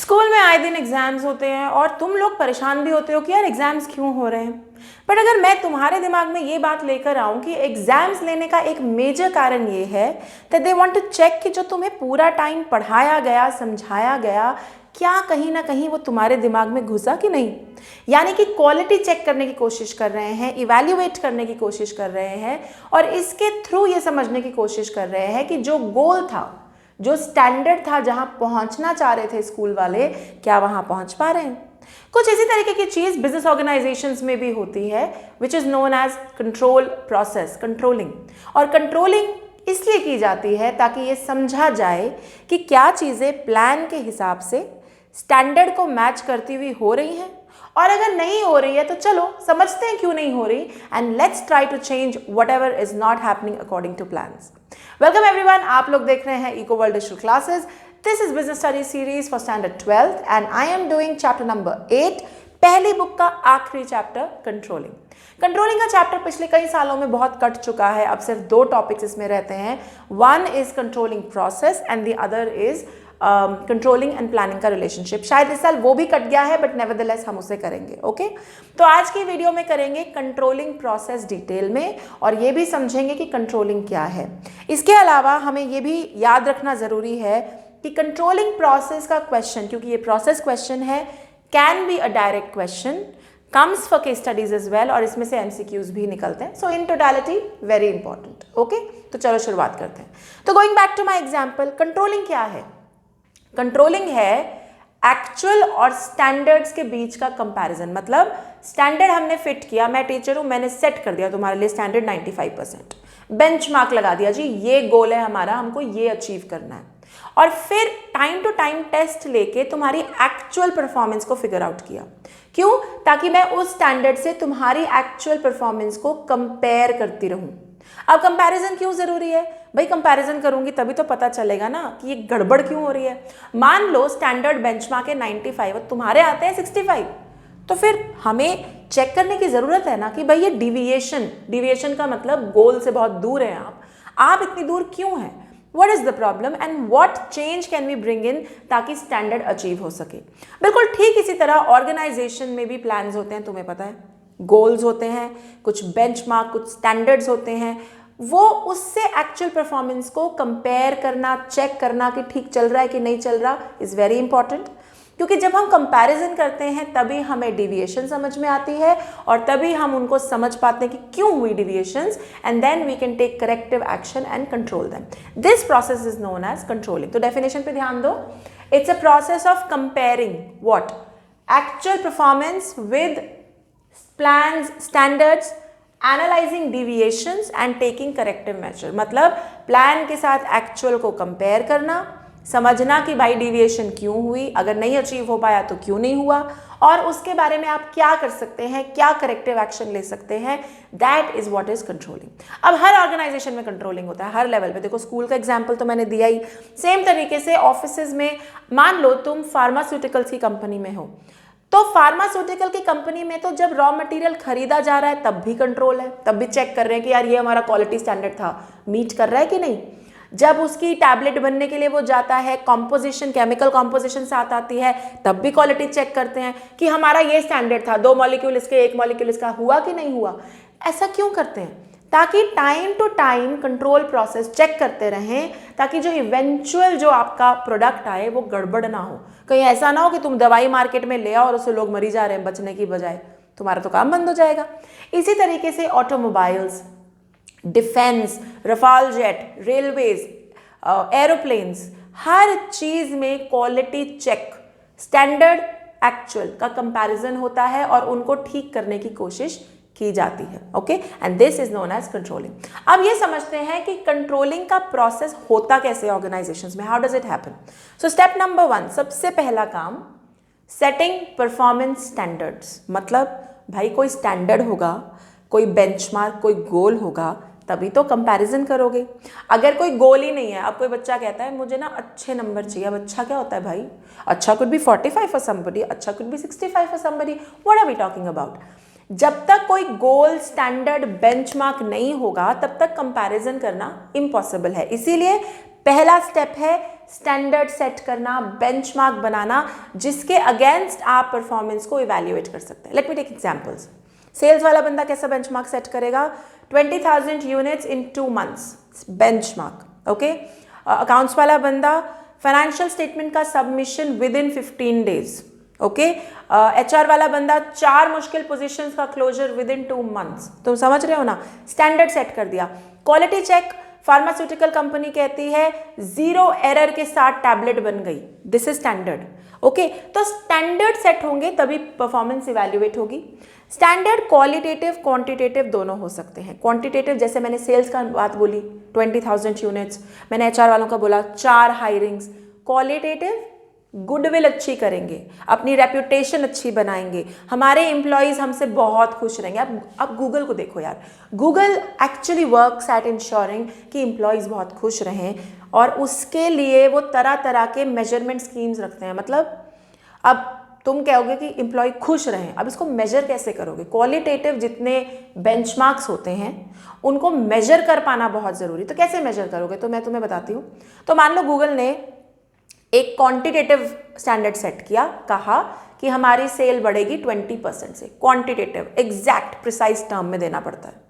School में आए दिन एग्जाम्स होते हैं और तुम लोग परेशान भी होते हो कि यार एग्जाम्स क्यों हो रहे हैं। बट अगर मैं तुम्हारे दिमाग में ये बात लेकर आऊं कि एग्जाम्स लेने का एक मेजर कारण ये है that they want to check कि जो तुम्हें पूरा टाइम पढ़ाया गया, समझाया गया, क्या कहीं ना कहीं वो तुम्हारे दिमाग में घुसा कि नहीं। यानी कि क्वालिटी चेक करने की कोशिश कर रहे हैं, इवैल्यूएट करने की कोशिश कर रहे हैं और इसके थ्रू ये समझने की कोशिश कर रहे हैं कि जो गोल था, जो स्टैंडर्ड था, जहां पहुंचना चाह रहे थे स्कूल वाले, क्या वहां पहुंच पा रहे हैं। कुछ इसी तरीके की चीज बिजनेस ऑर्गेनाइजेशंस में भी होती है which is known as control process, controlling. और कंट्रोलिंग इसलिए की जाती है ताकि ये समझा जाए कि क्या चीजें प्लान के हिसाब से स्टैंडर्ड को मैच करती हुई हो रही हैं, और अगर नहीं हो रही है तो चलो समझते हैं क्यों नहीं हो रही and let's try to change whatever is not happening according to plans. Welcome everyone, आप लोग देख रहे हैं eco world digital classes. This is business study series for standard 12th and I am doing chapter number 8, पहली book का आखिरी chapter controlling. Controlling का chapter पिछले कई सालों में बहुत कट चुका है, अब सिर्फ 2 टॉपिक्स इसमें रहते हैं। One is controlling process and the other is controlling and planning का रिलेशनशिप। शायद इस साल वो भी कट गया है बट नेवरदलेस हम उसे करेंगे। ओके, तो आज की वीडियो में करेंगे कंट्रोलिंग प्रोसेस डिटेल में और ये भी समझेंगे कि कंट्रोलिंग क्या है। इसके अलावा हमें ये भी याद रखना जरूरी है कि कंट्रोलिंग प्रोसेस का क्वेश्चन, क्योंकि ये प्रोसेस क्वेश्चन है, can be a direct question, comes for case studies as well, और इसमें से एमसीक्यूज भी निकलते हैं। So in totality very important. Okay, तो चलो शुरुआत करते हैं। तो going back to my example, controlling क्या है? कंट्रोलिंग है एक्चुअल और स्टैंडर्ड्स के बीच का कंपैरिजन। मतलब स्टैंडर्ड हमने फिट किया, मैं टीचर हूं, मैंने सेट कर दिया तुम्हारे लिए स्टैंडर्ड 95%, बेंचमार्क लगा दिया, जी ये गोल है हमारा, हमको ये अचीव करना है, और फिर टाइम टू टाइम टेस्ट लेके तुम्हारी एक्चुअल परफॉर्मेंस को फिगर आउट किया। क्यों? ताकि मैं उस स्टैंडर्ड से तुम्हारी एक्चुअल परफॉर्मेंस को कंपेयर करती रहूं। अब कंपैरिजन क्यों जरूरी है भाई? कंपैरिजन करूंगी तभी तो पता चलेगा ना कि ये गड़बड़ क्यों हो रही है। मान लो स्टैंडर्ड बेंचमार्क है 95 और तुम्हारे आते हैं 65, तो फिर हमें चेक करने की जरूरत है ना कि भाई ये डिविएशन का मतलब गोल से बहुत दूर है, आप इतनी दूर क्यों हैं? What is the problem and what change can we bring in ताकि स्टैंडर्ड अचीव हो सके। बिल्कुल ठीक इसी तरह ऑर्गेनाइजेशन में भी प्लान्स होते हैं, तुम्हें पता है, गोल्स होते हैं, कुछ बेंचमार्क, कुछ स्टैंडर्ड्स होते हैं, वो उससे एक्चुअल परफॉर्मेंस को कंपेयर करना, चेक करना कि ठीक चल रहा है कि नहीं चल रहा इज वेरी इंपॉर्टेंट। क्योंकि जब हम कंपैरिजन करते हैं तभी हमें डिविएशन समझ में आती है और तभी हम उनको समझ पाते हैं कि क्यों हुई deviations, and then we can take corrective action and control them. This process is known as controlling. तो डेफिनेशन पे ध्यान दो, it's a process of comparing what, actual performance with plans, standards, analysing deviations and taking corrective measure. मतलब plan के साथ actual को compare करना, समझना कि भाई डिविएशन क्यों हुई, अगर नहीं अचीव हो पाया तो क्यों नहीं हुआ, और उसके बारे में आप क्या कर सकते हैं, क्या करेक्टिव एक्शन ले सकते हैं। That is what is controlling. अब हर ऑर्गेनाइजेशन में कंट्रोलिंग होता है, हर लेवल पे। देखो स्कूल का एग्जाम्पल तो मैंने दिया ही, सेम तरीके से ऑफिसेज में, मान लो तुम फार्मास्यूटिकल्स की कंपनी में हो, तो फार्मास्यूटिकल की कंपनी में तो जब रॉ मटेरियल खरीदा जा रहा है तब भी कंट्रोल है, तब भी चेक कर रहे हैं कि यार ये हमारा क्वालिटी स्टैंडर्ड था, मीट कर रहा है कि नहीं। जब उसकी टैबलेट बनने के लिए वो जाता है, कॉम्पोजिशन, केमिकल कॉम्पोजिशन साथ आती है, तब भी क्वालिटी चेक करते हैं कि हमारा ये स्टैंडर्ड था, 2 मॉलिक्यूल इसके, 1 मॉलिक्यूल इसका, हुआ कि नहीं हुआ। ऐसा क्यों करते हैं? ताकि time to time control process check करते रहें, ताकि जो इवेंचुअल जो आपका प्रोडक्ट आए वो गड़बड़ ना हो। कहीं ऐसा ना हो कि तुम दवाई मार्केट में ले आओ और उससे लोग मरी जा रहे हैं बचने की बजाय, तुम्हारा तो काम बंद हो जाएगा। इसी तरीके से automobiles, defence, Rafale jet, railways, aeroplanes, हर चीज में क्वालिटी चेक, स्टैंडर्ड एक्चुअल का कंपैरिजन होता है और उनको ठीक करने की कोशिश की जाती है। Okay, and this is known as controlling. अब ये समझते हैं कि कंट्रोलिंग का प्रोसेस होता कैसे ऑर्गेनाइजेशंस में, how does it happen. So step number 1, सबसे पहला काम, सेटिंग परफॉर्मेंस स्टैंडर्ड्स। मतलब भाई कोई स्टैंडर्ड होगा, कोई बेंचमार्क, कोई गोल होगा, तभी तो कंपैरिजन करोगे। अगर कोई गोल ही नहीं है, अब कोई बच्चा कहता है मुझे ना अच्छे नंबर चाहिए, अब अच्छा क्या होता है भाई? अच्छा कुड बी 45 फॉर समबडी, अच्छा could be 65 for somebody, what are we talking about. जब तक कोई गोल, स्टैंडर्ड, बेंचमार्क नहीं होगा तब तक कंपैरिजन करना इम्पॉसिबल है। इसीलिए पहला स्टेप है स्टैंडर्ड सेट करना, बेंचमार्क बनाना, जिसके अगेंस्ट आप परफॉर्मेंस को इवैल्यूएट कर सकते हैं। Let me take examples. Sales वाला बंदा कैसा बेंचमार्क सेट करेगा? 20,000 units in 2 months benchmark, okay. Accounts वाला बंदा फाइनेंशियल स्टेटमेंट का submission within 15 days, okay. HR वाला बंदा 4 मुश्किल पोजीशंस का क्लोजर विद इन 2 months। तुम समझ रहे हो ना? स्टैंडर्ड सेट कर दिया। क्वालिटी चेक, फार्मास्यूटिकल कंपनी कहती है 0 एरर के साथ टैबलेट बन गई, दिस इज स्टैंडर्ड, ओके। तो स्टैंडर्ड सेट होंगे तभी परफॉर्मेंस इवैल्यूएट होगी। स्टैंडर्ड क्वालिटेटिव क्वांटिटेटिव दोनों हो सकते हैं। क्वांटिटेटिव जैसे मैंने सेल्स का बात बोली 20,000 यूनिट्स, मैंने HR वालों का बोला 4 हायरिंग्स। क्वालिटेटिव गुडविल अच्छी करेंगे, अपनी रेप्यूटेशन अच्छी बनाएंगे, हमारे एम्प्लॉयज़ हमसे बहुत खुश रहेंगे। अब गूगल को देखो यार, Google actually works at ensuring कि एम्प्लॉयज़ बहुत खुश रहें, और उसके लिए वो तरह तरह के मेजरमेंट स्कीम्स रखते हैं। मतलब अब तुम कहोगे कि एम्प्लॉय खुश रहें, अब इसको मेजर कैसे करोगे? क्वालिटेटिव जितने बेंचमार्क्स होते हैं उनको मेजर कर पाना बहुत ज़रूरी। तो कैसे मेजर करोगे? तो मैं तुम्हें बताती हूँ। तो मान लो गूगल ने एक क्वांटिटेटिव स्टैंडर्ड सेट किया, कहा कि हमारी सेल बढ़ेगी 20% से। क्वांटिटेटिव एग्जैक्ट प्रिसाइज टर्म में देना पड़ता है।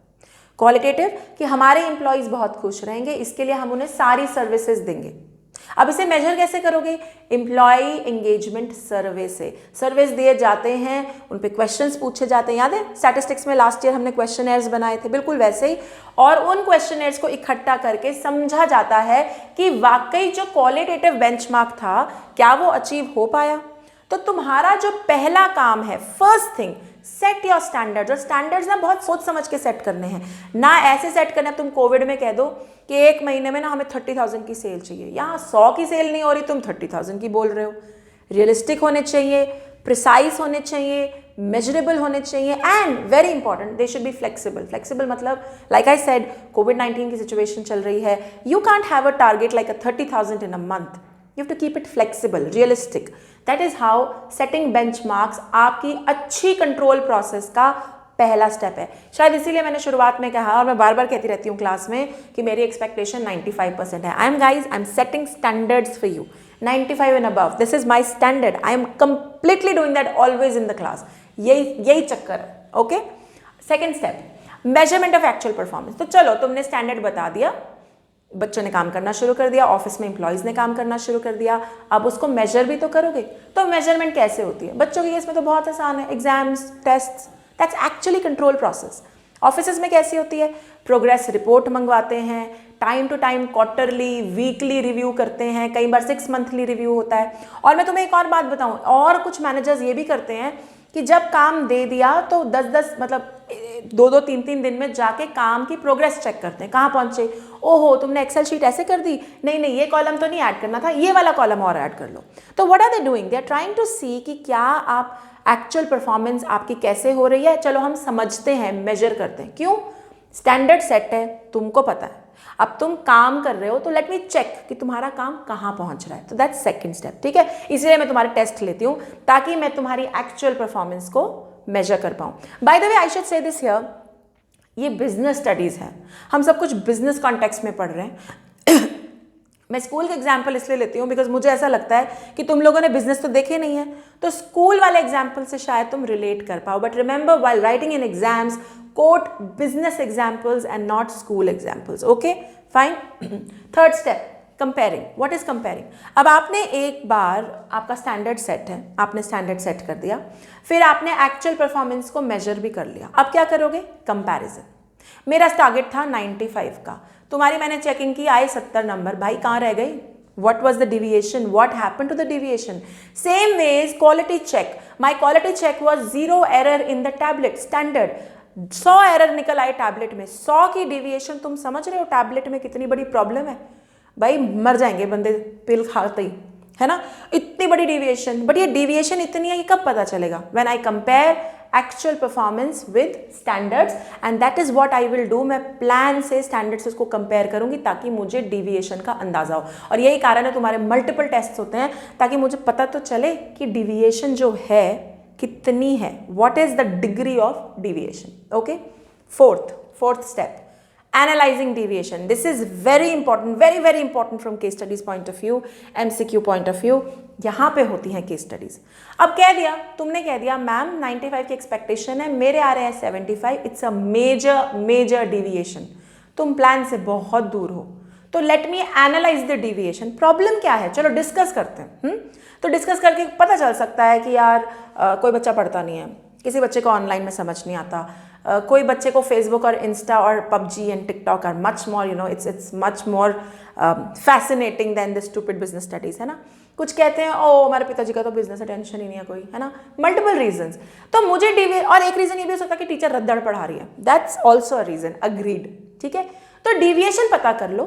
क्वालिटेटिव कि हमारे एम्प्लॉयज़ बहुत खुश रहेंगे, इसके लिए हम उन्हें सारी सर्विसेज देंगे। अब इसे मेजर कैसे करोगे? एम्प्लॉय एंगेजमेंट सर्वे से। सर्वेस दिए जाते हैं, उन पे क्वेश्चंस पूछे जाते हैं। याद है स्टैटिस्टिक्स में लास्ट ईयर हमने क्वेश्चनर्स बनाए थे, बिल्कुल वैसे ही। और उन क्वेश्चनर्स को इकट्ठा करके समझा जाता है कि वाकई जो क्वालिटेटिव बेंचमार्क था क्या वो अचीव हो पाया। तो तुम्हारा जो पहला काम है, first thing, set your standards. और स्टैंडर्ड्स ना बहुत सोच समझ के सेट करने हैं, ना ऐसे सेट करना तुम कोविड में कह दो कि 1 महीने में ना हमें 30,000 की सेल चाहिए। यहाँ 100 की सेल नहीं हो रही, तुम 30,000 की बोल रहे हो। रियलिस्टिक होने चाहिए, प्रिसाइज होने चाहिए, मेजरेबल होने चाहिए, and very important they should be flexible. Flexible मतलब लाइक आई सेड, कोविड-19 की सिचुएशन चल रही है, you can't have a target like a 30,000 in a month. You have to keep it flexible, realistic. That is how setting benchmarks आपकी अच्छी control process का पहला step है। शायद इसीलिए मैंने शुरुआत में कहा, और मैं बार बार कहती रहती हूँ क्लास में, कि मेरी एक्सपेक्टेशन 95% है। I am setting standards for you 95 and above. This is my standard. I am completely doing that always in the class. यही चक्कर है, okay. Second step, measurement of actual performance. तो चलो, तुमने स्टैंडर्ड बता दिया, बच्चों ने काम करना शुरू कर दिया, ऑफिस में एम्प्लॉयज़ ने काम करना शुरू कर दिया, अब उसको मेजर भी तो करोगे। तो मेजरमेंट कैसे होती है? बच्चों के केस में तो बहुत आसान है, exams, test, that's actually control process. Office में कैसी होती है? प्रोग्रेस रिपोर्ट मंगवाते हैं, time to time quarterly, weekly review करते हैं, कई बार 6 मंथली रिव्यू होता है। और मैं तुम्हें एक और बात बताऊं, और कुछ मैनेजर्स ये भी करते हैं कि जब काम दे दिया तो 10-10 मतलब 2-2, 3-3 दिन में जाके काम की प्रोग्रेस चेक करते हैं, कहाँ पहुंचे। ओहो, तुमने एक्सेल शीट ऐसे कर दी, नहीं ये कॉलम तो नहीं ऐड करना था, ये वाला कॉलम और ऐड कर लो। तो what are they doing? They are trying to see कि क्या आप एक्चुअल परफॉर्मेंस आपकी कैसे हो रही है। चलो हम समझते हैं, मेजर करते हैं। क्यों? स्टैंडर्ड सेट है, तुमको पता है, अब तुम काम कर रहे हो, तो लेट मी चेक कि तुम्हारा काम कहाँ पहुंच रहा है। तो दैट्स सेकंड स्टेप, ठीक है। इसलिए मैं तुम्हारे टेस्ट लेती हूँ ताकि मैं तुम्हारी एक्चुअल परफॉर्मेंस को मेजर कर पाऊँ। By the way, I should say this here, ये बिजनेस स्टडीज़ है, हम सब कुछ बिजनेस कॉन्टेक्स्ट में पढ़ रहे हैं। मैं स्कूल का एग्जाम्पल इसलिए लेती हूँ बिकॉज मुझे ऐसा लगता है कि तुम लोगों ने बिजनेस तो देखे नहीं है, तो स्कूल वाले एग्जाम्पल से शायद तुम रिलेट कर पाओ। But remember, while writing in exams, quote business examples and not school examples. Okay, fine. Third step, comparing. What is comparing? अब आपने एक बार, आपका स्टैंडर्ड सेट है, आपने स्टैंडर्ड सेट कर दिया, फिर आपने एक्चुअल परफॉर्मेंस को मेजर भी कर लिया। अब क्या करोगे? कंपैरिजन। मेरा टारगेट था 95 का, तुम्हारी मैंने चेकिंग की, आए 70 नंबर, भाई कहाँ रह गई? What was the deviation? What happened to the deviation? Same ways, quality check. My quality check was 0 error in the tablet standard. 100 error निकल आए टैबलेट में, 100 की डेविएशन। तुम समझ रहे हो टैबलेट में कितनी बड़ी प्रॉब्लम है? भाई मर जाएंगे बंदे पिल खाते ही, है ना, इतनी बड़ी डेविएशन। बट ये डेविएशन इतनी है, ये कब पता चलेगा? When I compare actual performance with standards, and that is what I will do. मैं प्लान से स्टैंडर्ड्स को कंपेयर करूंगी ताकि मुझे डेविएशन का अंदाजा हो। और यही कारण है तुम्हारे मल्टीपल टेस्ट होते हैं, ताकि मुझे पता तो चले कि डेविएशन जो है कितनी है, what is the degree of deviation. Okay, fourth step, analysing deviation, this is very important, very very important from case studies point of view, MCQ point of view, यहाँ पे होती हैं केस स्टडीज। अब कह दिया, तुमने कह दिया मैम 95 की एक्सपेक्टेशन है, मेरे आ रहे हैं 75, it's a major major deviation, तुम प्लान से बहुत दूर हो, तो let me analyse the deviation, problem क्या है, चलो डिस्कस करते हैं। तो डिस्कस करके पता चल सकता है कि यार कोई बच्चा पढ़ता नहीं है, किसी बच्चे को ऑनलाइन में समझ नहीं आता, कोई बच्चे को फेसबुक और इंस्टा और PUBG and TikTok are much more, you know, it's much more fascinating than the stupid business studies, है ना। कुछ कहते हैं ओ हमारे पिताजी का तो बिजनेस से टेंशन ही नहीं है कोई, है ना, मल्टीपल रीजंस। तो मुझे और एक रीजन ये भी हो सकता है कि टीचर रद्दड़ पढ़ा रही है, that's also a reason, agreed, ठीक है। तो डिविएशन पता कर लो,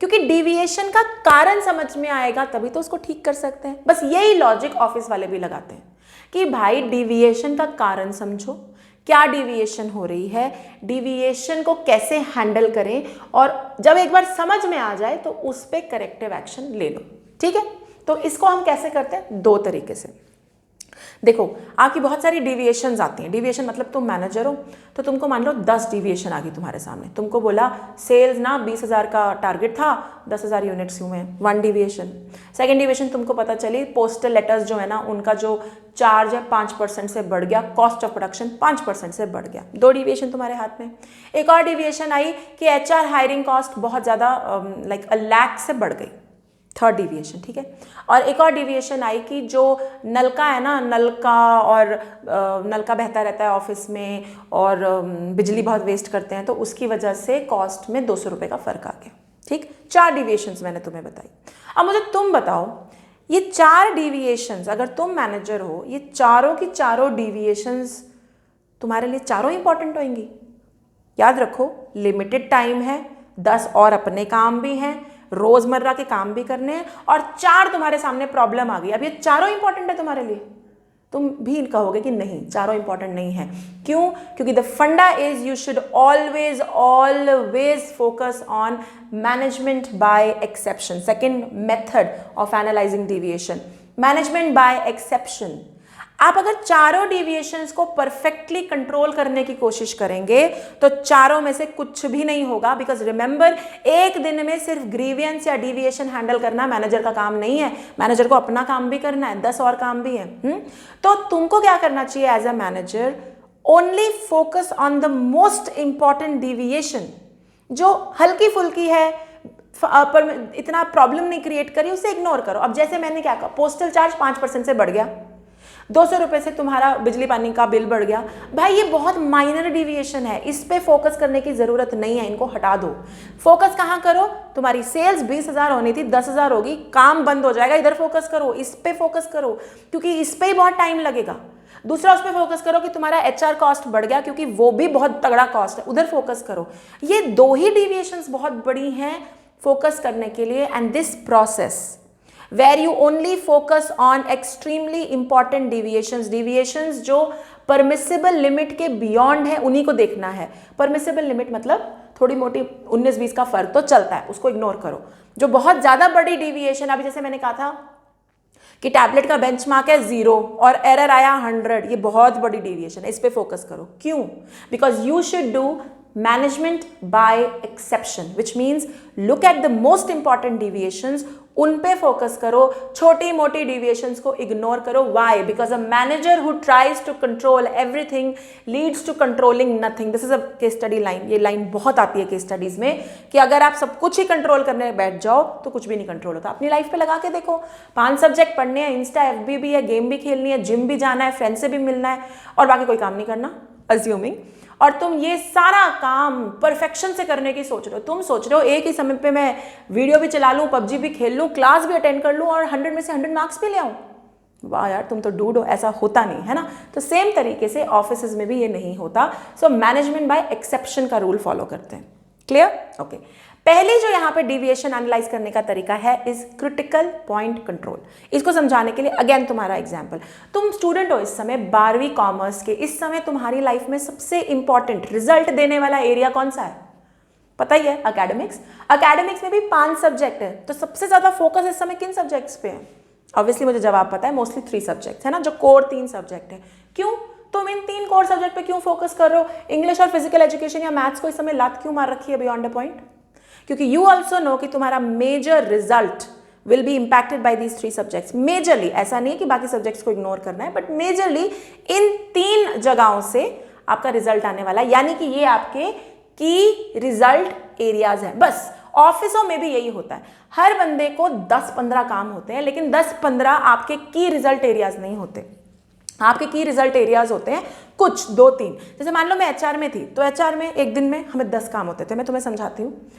क्योंकि डिविएशन का कारण समझ में आएगा तभी तो उसको ठीक कर सकते हैं। बस यही लॉजिक ऑफिस वाले भी लगाते हैं कि भाई डिविएशन का कारण समझो, क्या डिविएशन हो रही है, डिविएशन को कैसे हैंडल करें, और जब एक बार समझ में आ जाए तो उस पर करेक्टिव एक्शन ले लो, ठीक है। तो इसको हम कैसे करते हैं, दो तरीके से। देखो आपकी बहुत सारी डिविएशंस आती हैं, डिविएशन मतलब तुम मैनेजर हो तो तुमको मान लो 10 डिविएशन आ गई तुम्हारे सामने, तुमको बोला सेल्स ना 20,000 का टारगेट था, 10,000 यूनिट्स हुए हैं, 1 डिविएशन। सेकेंड डिविएशन तुमको पता चली पोस्टल लेटर्स जो है ना उनका जो चार्ज है 5% से बढ़ गया, कॉस्ट ऑफ प्रोडक्शन 5% से बढ़ गया, 2 डिविएशन तुम्हारे हाथ में। एक और डिविएशन आई कि HR हायरिंग कॉस्ट बहुत ज़्यादा लाइक 1 लाख से बढ़ गई, 3rd डिविएशन, ठीक है। और एक और डिविएशन आई कि जो नलका है ना, नलका और नलका बहता रहता है ऑफिस में और बिजली बहुत वेस्ट करते हैं, तो उसकी वजह से कॉस्ट में 200 रुपये का फर्क आ गया, ठीक। 4 डिविएशंस मैंने तुम्हें बताई। अब मुझे तुम बताओ ये 4 डिविएशंस, अगर तुम मैनेजर हो, ये चारों की चारों डिविएशंस तुम्हारे लिए चारों इंपॉर्टेंट होंगी। याद रखो लिमिटेड टाइम है, 10 और अपने काम भी हैं, रोजमर्रा के काम भी करने हैं, और 4 तुम्हारे सामने प्रॉब्लम आ गई। अब ये चारों इंपॉर्टेंट है तुम्हारे लिए, तुम भी कहोगे कि नहीं चारों इंपॉर्टेंट नहीं है। क्यों? क्योंकि द फंडा is you should always always focus on management by exception. Second method of analysing deviation, management by exception. आप अगर चारों डिविएशंस को परफेक्टली कंट्रोल करने की कोशिश करेंगे तो चारों में से कुछ भी नहीं होगा, बिकॉज रिमेंबर एक दिन में सिर्फ ग्रीवियंस या डिविएशन हैंडल करना मैनेजर का काम नहीं है, मैनेजर को अपना काम भी करना है, 10 और काम भी है। तो तुमको क्या करना चाहिए as a manager, only focus on the most important deviation, जो हल्की फुल्की है पर इतना प्रॉब्लम नहीं क्रिएट करी, उसे इग्नोर करो। अब जैसे मैंने क्या कहा, पोस्टल चार्ज 5% से बढ़ गया, 200 रुपये से तुम्हारा बिजली पानी का बिल बढ़ गया, भाई ये बहुत माइनर डिविएशन है, इस पे फोकस करने की जरूरत नहीं है, इनको हटा दो। फोकस कहाँ करो, तुम्हारी सेल्स 20,000 होनी थी 10,000 होगी, काम बंद हो जाएगा, इधर फोकस करो, इस पे फोकस करो क्योंकि इस पे ही बहुत टाइम लगेगा। दूसरा उस पर फोकस करो कि तुम्हारा HR कॉस्ट बढ़ गया क्योंकि वो भी बहुत तगड़ा कॉस्ट है, उधर फोकस करो। ये 2 ही डिविएशंस बहुत बड़ी हैं फोकस करने के लिए, and this process where you only focus on extremely important deviations जो permissible limit के beyond है, उन्हीं को देखना है। permissible limit मतलब थोड़ी मोटी 19-20 का फर्क तो चलता है, उसको इग्नोर करो। जो बहुत ज़्यादा बड़ी डिविएशन, अभी जैसे मैंने कहा था कि टैबलेट का बेंचमार्क है 0 और एरर आया 100, ये बहुत बड़ी डिविएशन है, इस पे फोकस करो। क्यों? Because you should do management by exception, which means look at the most important deviations, उन पे फोकस करो, छोटी मोटी डिविएशंस को इग्नोर करो। Why? Because a manager who tries to control everything leads to controlling nothing. This is a case study line, ये line बहुत आती है केस स्टडीज में कि अगर आप सब कुछ ही कंट्रोल करने बैठ जाओ तो कुछ भी नहीं कंट्रोल होता। अपनी लाइफ पे लगा के देखो, 5 सब्जेक्ट पढ़ने हैं, इंस्टा FB भी है, गेम भी खेलनी है, जिम भी जाना है, फ्रेंड से भी मिलना है, और बाकी कोई काम नहीं करना, अज्यूमिंग, और तुम ये सारा काम परफेक्शन से करने की सोच रहे हो। तुम सोच रहे हो एक ही समय पे मैं वीडियो भी चला लूँ, PUBG भी खेल लूँ, क्लास भी अटेंड कर लूँ और 100 में से 100 मार्क्स भी ले आऊँ। वाह यार, तुम तो डूड हो, ऐसा होता नहीं है ना। तो सेम तरीके से ऑफिस में भी ये नहीं होता। सो मैनेजमेंट बाय एक्सेप्शन का रूल फॉलो करते हैं। क्लियर? ओके। पहली जो यहाँ पे डिविएशन एनालाइज करने का तरीका है इज क्रिटिकल पॉइंट कंट्रोल। इसको समझाने के लिए अगेन तुम्हारा एग्जांपल, तुम स्टूडेंट हो इस समय 12वीं कॉमर्स के, इस समय तुम्हारी लाइफ में सबसे इंपॉर्टेंट रिजल्ट देने वाला एरिया कौन सा है? पता ही है, एकेडमिक्स। एकेडमिक्स में भी 5 सब्जेक्ट है, तो सबसे ज्यादा फोकस इस समय किन सब्जेक्ट्स पे है? ऑब्वियसली मुझे जवाब पता है, मोस्टली 3 सब्जेक्ट्स है ना, जो कोर 3 सब्जेक्ट है। क्यों? तुम इन 3 कोर सब्जेक्ट पे क्यों फोकस कर रहे हो? इंग्लिश और फिजिकल एजुकेशन या मैथ्स को इस समय लात क्यों मार रखी है बियॉन्ड अ पॉइंट? क्योंकि यू ऑल्सो नो कि तुम्हारा major result will be impacted by these 3 subjects. Majorly, ऐसा नहीं है कि बाकी सब्जेक्ट्स को इग्नोर करना है, बट मेजरली इन 3 जगहों से आपका रिजल्ट आने वाला है, यानी कि ये आपके की रिजल्ट एरियाज हैं। बस ऑफिसों में भी यही होता है, हर बंदे को 10-15 काम होते हैं, लेकिन 10-15 आपके की रिजल्ट एरियाज नहीं होते। आपके की रिजल्ट एरियाज होते हैं कुछ 2-3। जैसे मान लो मैं एचआर में थी, तो एचआर में एक दिन में हमें 10 काम होते थे। मैं तुम्हें समझाती हूँ।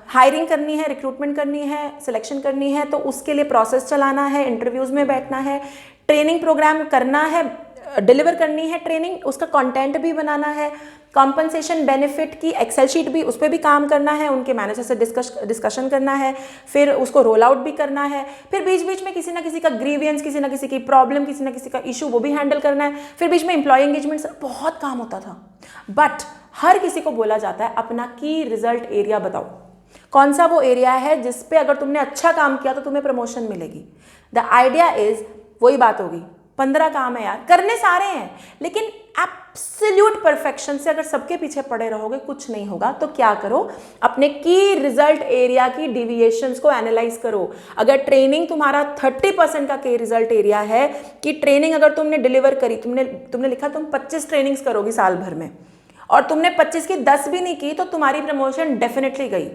हायरिंग करनी है, रिक्रूटमेंट करनी है, सिलेक्शन करनी है, तो उसके लिए प्रोसेस चलाना है, इंटरव्यूज में बैठना है, ट्रेनिंग प्रोग्राम करना है, डिलीवर करनी है ट्रेनिंग, उसका कंटेंट भी बनाना है, कॉम्पनसेशन बेनिफिट की एक्सेल शीट भी, उस पर भी काम करना है, उनके मैनेजर से डिस्कशन करना है, फिर उसको रोल आउट भी करना है, फिर बीच बीच में किसी ना किसी का ग्रीवियंस, किसी ना किसी की प्रॉब्लम, किसी ना किसी का इशू, वो भी हैंडल करना है, फिर बीच में एम्प्लॉय एंगेजमेंट, बहुत काम होता था। बट हर किसी को बोला जाता है अपना की रिजल्ट एरिया बताओ, कौन सा वो एरिया है जिस पे अगर तुमने अच्छा काम किया तो तुम्हें प्रमोशन मिलेगी। द आइडिया इज, वही बात होगी, 15 काम है यार, करने सारे हैं, लेकिन एब्सोल्यूट परफेक्शन से अगर सबके पीछे पड़े रहोगे कुछ नहीं होगा। तो क्या करो, अपने की रिजल्ट एरिया की डिविएशंस को एनालाइज करो। अगर ट्रेनिंग तुम्हारा 30% का की रिजल्ट एरिया है, कि ट्रेनिंग अगर तुमने डिलीवर करी, तुमने लिखा तुम 25 ट्रेनिंग्स करोगी साल भर में, और तुमने 25 की 10 भी नहीं की, तो तुम्हारी प्रमोशन डेफिनेटली गई।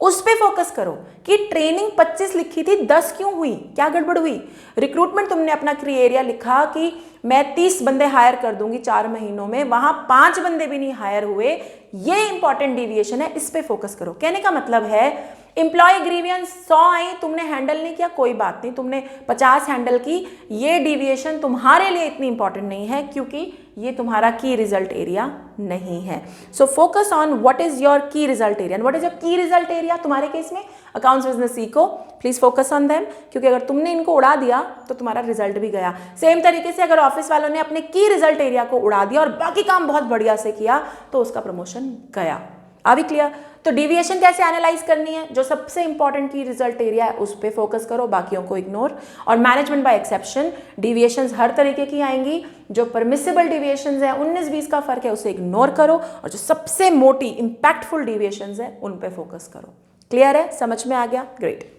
उस पे फोकस करो कि ट्रेनिंग 25 लिखी थी, 10 क्यों हुई, क्या गड़बड़ हुई। रिक्रूटमेंट तुमने अपना क्राइटेरिया लिखा कि मैं 30 बंदे हायर कर दूंगी 4 महीनों में, वहां 5 बंदे भी नहीं हायर हुए, ये इंपॉर्टेंट डिविएशन है, इस पे फोकस करो। कहने का मतलब है एम्प्लॉय ग्रीवियंस 100 आई, तुमने हैंडल नहीं किया, कोई बात नहीं, तुमने 50 हैंडल की, ये डिविएशन तुम्हारे लिए इतनी इंपॉर्टेंट नहीं है, क्योंकि ये तुम्हारा की रिजल्ट एरिया नहीं है। So focus on what is your key result area, what is your key result area. तुम्हारे केस में अकाउंट्स बिजनेस सीखो, प्लीज फोकस ऑन देम, क्योंकि अगर तुमने इनको उड़ा दिया तो तुम्हारा रिजल्ट भी गया। सेम तरीके से अगर ऑफिस वालों ने अपने की रिजल्ट एरिया को उड़ा दिया और बाकी काम बहुत बढ़िया से किया, तो उसका प्रमोशन गया। अभी क्लियर? तो डिविएशन कैसे एनालाइज करनी है, जो सबसे इंपॉर्टेंट की रिजल्ट एरिया है उस पे फोकस करो, बाकियों को इग्नोर। और मैनेजमेंट बाय एक्सेप्शन, डिविएशंस हर तरीके की आएंगी, जो परमिसिबल डिविएशंस है 19-20 का फर्क है उसे इग्नोर करो, और जो सबसे मोटी इंपैक्टफुल डिविएशंस है उन पे फोकस करो। क्लियर है? समझ में आ गया? ग्रेट।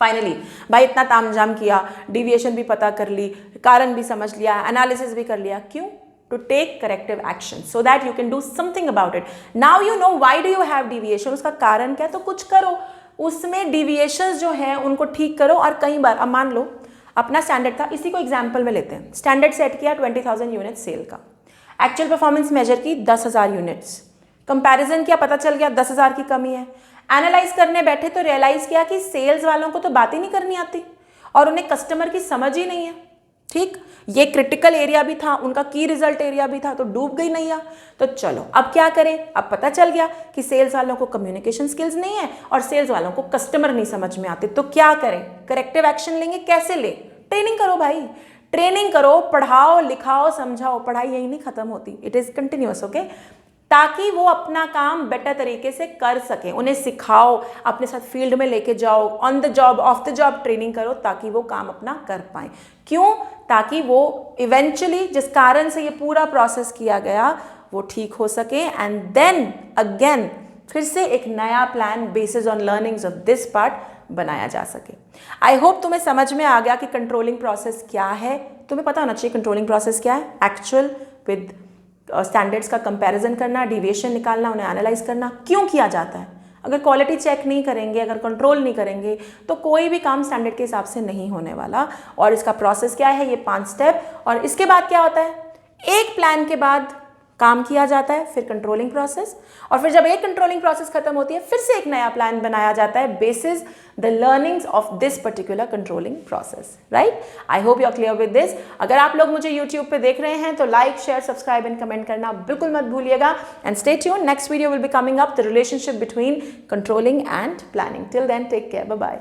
फाइनली भाई इतना तामझाम किया, डिविएशन भी पता कर ली, कारण भी समझ लिया, एनालिसिस भी कर लिया, क्यों? To take corrective action so that you can do something about it. Now you know why do you have deviation, उसका कारण क्या है, तो कुछ करो, उसमें deviations जो है उनको ठीक करो। और कई बार, अब मान लो अपना स्टैंडर्ड था, इसी को एग्जाम्पल में लेते हैं, स्टैंडर्ड सेट किया 20,000 यूनिट सेल का, एक्चुअल परफॉर्मेंस मेजर की 10,000 यूनिट्स, कंपैरिजन किया, पता चल गया 10,000 की कमी है। एनालाइज करने बैठे तो रियलाइज किया कि सेल्स वालों को तो बात ही नहीं करनी आती और उन्हें कस्टमर की समझ ही नहीं है। ठीक, ये क्रिटिकल एरिया भी था, उनका की रिजल्ट एरिया भी था, तो डूब गई नैया। तो चलो अब क्या करें, अब पता चल गया कि सेल्स वालों को कम्युनिकेशन स्किल्स नहीं है और सेल्स वालों को कस्टमर नहीं समझ में आते, तो क्या करें, करेक्टिव एक्शन लेंगे। कैसे ले? ट्रेनिंग करो भाई, ट्रेनिंग करो, पढ़ाओ, लिखाओ, समझाओ। पढ़ाई यही नहीं खत्म होती, इट इज कंटिन्यूअस, ओके, ताकि वो अपना काम बेटर तरीके से कर सकें। उन्हें सिखाओ, अपने साथ फील्ड में लेके जाओ, on the job, of the job training करो, ताकि वो काम अपना कर पाए। क्यों? ताकि वो इवेंचुअली जिस कारण से ये पूरा प्रोसेस किया गया वो ठीक हो सके, एंड देन अगेन फिर से एक नया plan basis on learnings of this part बनाया जा सके। आई होप तुम्हें समझ में आ गया कि कंट्रोलिंग प्रोसेस क्या है। तुम्हें पता होना चाहिए कंट्रोलिंग प्रोसेस क्या है, एक्चुअल विद स्टैंडर्ड्स का कंपैरिजन करना, डिविएशन निकालना, उन्हें एनालाइज करना, क्यों किया जाता है। अगर क्वालिटी चेक नहीं करेंगे, अगर कंट्रोल नहीं करेंगे, तो कोई भी काम स्टैंडर्ड के हिसाब से नहीं होने वाला। और इसका प्रोसेस क्या है, ये 5 स्टेप। और इसके बाद क्या होता है, एक प्लान के बाद काम किया जाता है, फिर कंट्रोलिंग प्रोसेस, और फिर जब एक कंट्रोलिंग प्रोसेस खत्म होती है फिर से एक नया प्लान बनाया जाता है basis the learnings of this particular controlling process, right. I hope you are clear with this. अगर आप लोग मुझे यूट्यूब पे देख रहे हैं तो like, share, subscribe and comment करना बिल्कुल मत भूलिएगा। And stay tuned, next video will be coming up, the relationship between controlling and planning. Till then take care, bye bye.